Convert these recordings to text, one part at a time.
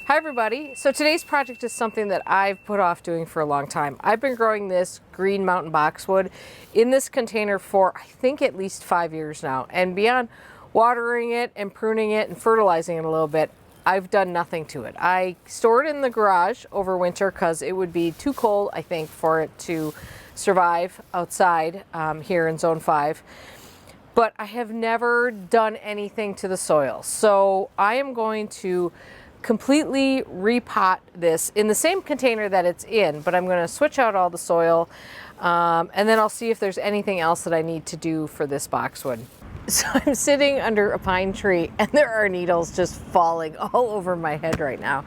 Hi everybody. So today's project is something that I've put off doing for a long time. I've been growing this green mountain boxwood in this container for I think at least 5 years now. And beyond watering it and pruning it and fertilizing it a little bit, I've done nothing to it. I store it in the garage over winter because it would be too cold, I think, for it to survive outside here in Zone 5. But I have never done anything to the soil. So I am going to completely repot this in the same container that it's in, but I'm going to switch out all the soil and then I'll see if there's anything else that I need to do for this boxwood. So I'm sitting under a pine tree and there are needles just falling all over my head right now.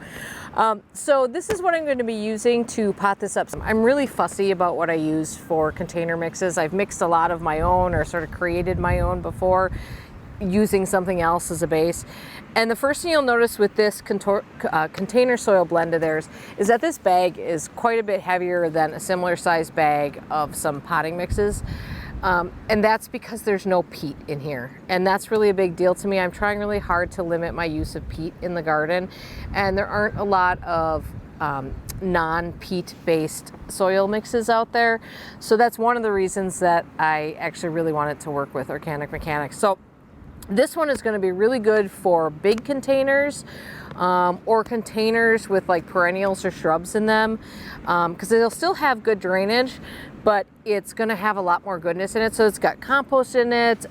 So this is what I'm going to be using to pot this up. I'm really fussy about what I use for container mixes. I've mixed a lot of my own or sort of created my own before using something else as a base. And the first thing you'll notice with this container soil blend of theirs is that this bag is quite a bit heavier than a similar sized bag of some potting mixes. And that's because there's no peat in here. And that's really a big deal to me. I'm trying really hard to limit my use of peat in the garden. And there aren't a lot of non-peat based soil mixes out there. So that's one of the reasons that I actually really wanted to work with Organic Mechanics. So this one is going to be really good for big containers or containers with like perennials or shrubs in them because they'll still have good drainage, but it's going to have a lot more goodness in it. So it's got compost in it,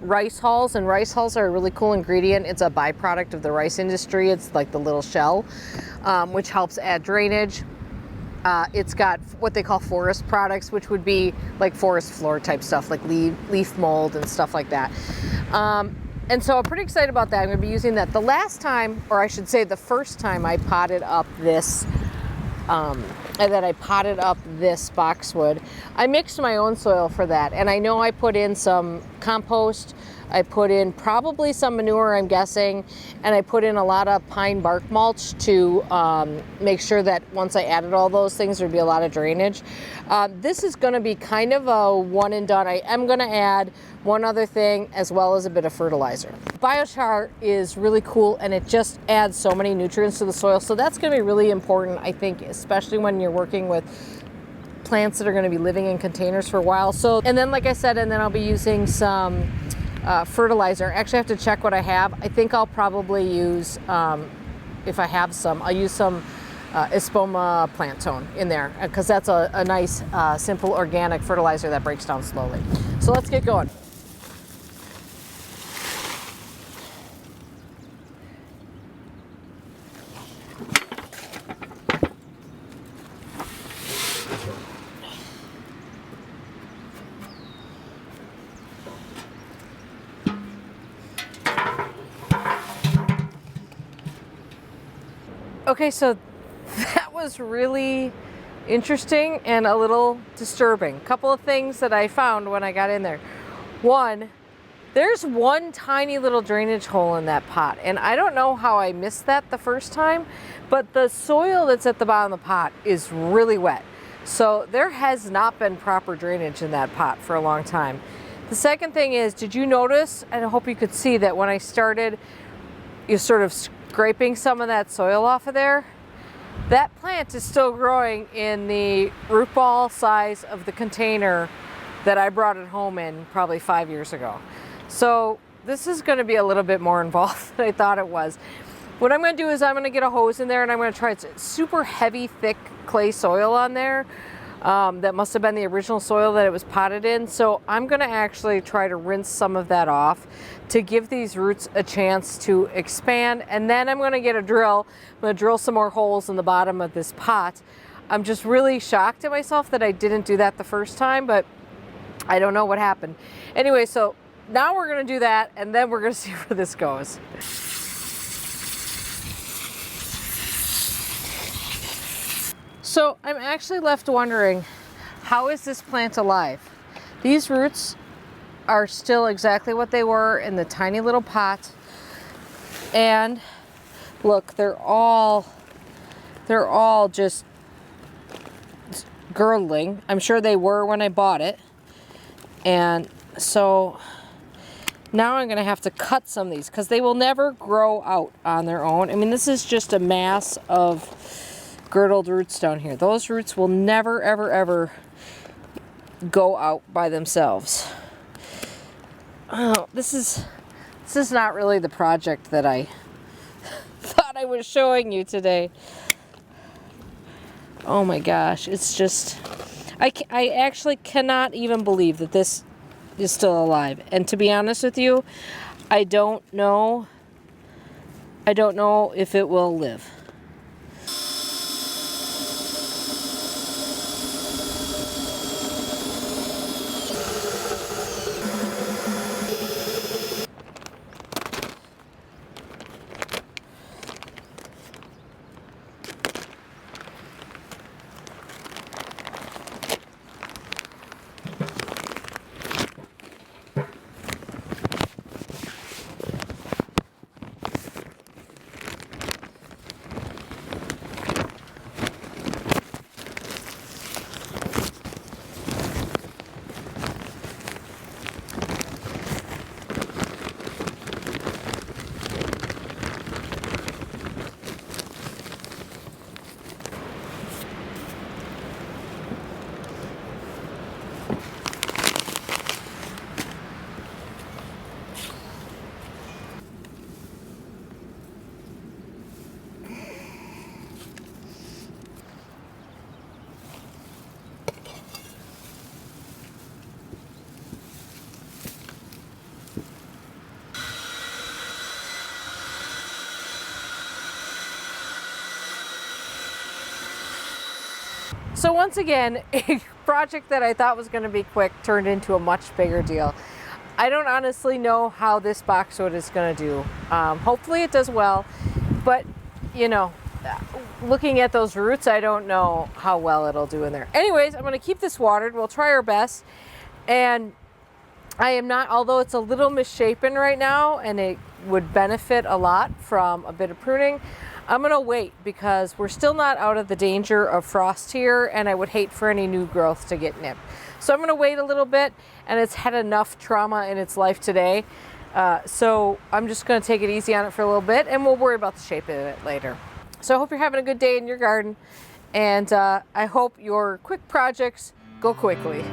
rice hulls, and rice hulls are a really cool ingredient. It's a byproduct of the rice industry. It's like the little shell, which helps add drainage. It's got what they call forest products, which would be like forest floor type stuff, like leaf mold and stuff like that. And so I'm pretty excited about that. I'm going to be using that. The last time, or I should say the first time I potted up this, boxwood, I mixed my own soil for that. And I know I put in some compost, I put in probably some manure, I'm guessing, and I put in a lot of pine bark mulch to make sure that once I added all those things, there'd be a lot of drainage. This is going to be kind of a one and done. I am going to add one other thing as well as a bit of fertilizer. Biochar is really cool and it just adds so many nutrients to the soil. So that's going to be really important, I think, especially when you're working with plants that are going to be living in containers for a while. So, and then like I said, and then I'll be using some fertilizer. Actually, I have to check what I have. I think I'll probably use, if I have some, I'll use some Espoma plant tone in there because that's a nice, simple organic fertilizer that breaks down slowly. So let's get going. Okay, so that was really interesting and a little disturbing. A couple of things that I found when I got in there. One, there's one tiny little drainage hole in that pot, and I don't know how I missed that the first time, but the soil that's at the bottom of the pot is really wet. So there has not been proper drainage in that pot for a long time. The second thing is, did you notice, and I hope you could see that when I started, you sort of scraping some of that soil off of there, that plant is still growing in the root ball size of the container that I brought it home in probably 5 years ago. So this is going to be a little bit more involved than I thought it was. What I'm going to do is I'm going to get a hose in there and I'm going to try super heavy, thick clay soil on there. That must have been the original soil that it was potted in. So I'm going to actually try to rinse some of that off to give these roots a chance to expand. And then I'm going to get a drill. I'm going to drill some more holes in the bottom of this pot. I'm just really shocked at myself that I didn't do that the first time, but I don't know what happened. Anyway, so now we're going to do that and then we're going to see where this goes. So I'm actually left wondering, how is this plant alive? These roots are still exactly what they were in the tiny little pot. And look, they're all just girdling. I'm sure they were when I bought it. And so Now I'm gonna have to cut some of these because they will never grow out on their own. I mean, this is just a mass of girdled roots down here. Those roots will never, ever, ever go out by themselves. Oh, this is not really the project that I thought I was showing you today. Oh my gosh, it's just, I actually cannot even believe that this is still alive. And to be honest with you, I don't know if it will live. So once again, a project that I thought was going to be quick turned into a much bigger deal. I don't honestly know how this boxwood is going to do. Hopefully it does well, but you know, looking at those roots, I don't know how well it'll do in there. Anyways, I'm going to keep this watered. We'll try our best. And I am not, although it's a little misshapen right now and it would benefit a lot from a bit of pruning, I'm gonna wait because we're still not out of the danger of frost here, and I would hate for any new growth to get nipped. So I'm gonna wait a little bit, and it's had enough trauma in its life today. So I'm just gonna take it easy on it for a little bit, and we'll worry about the shape of it later. So I hope you're having a good day in your garden, and I hope your quick projects go quickly.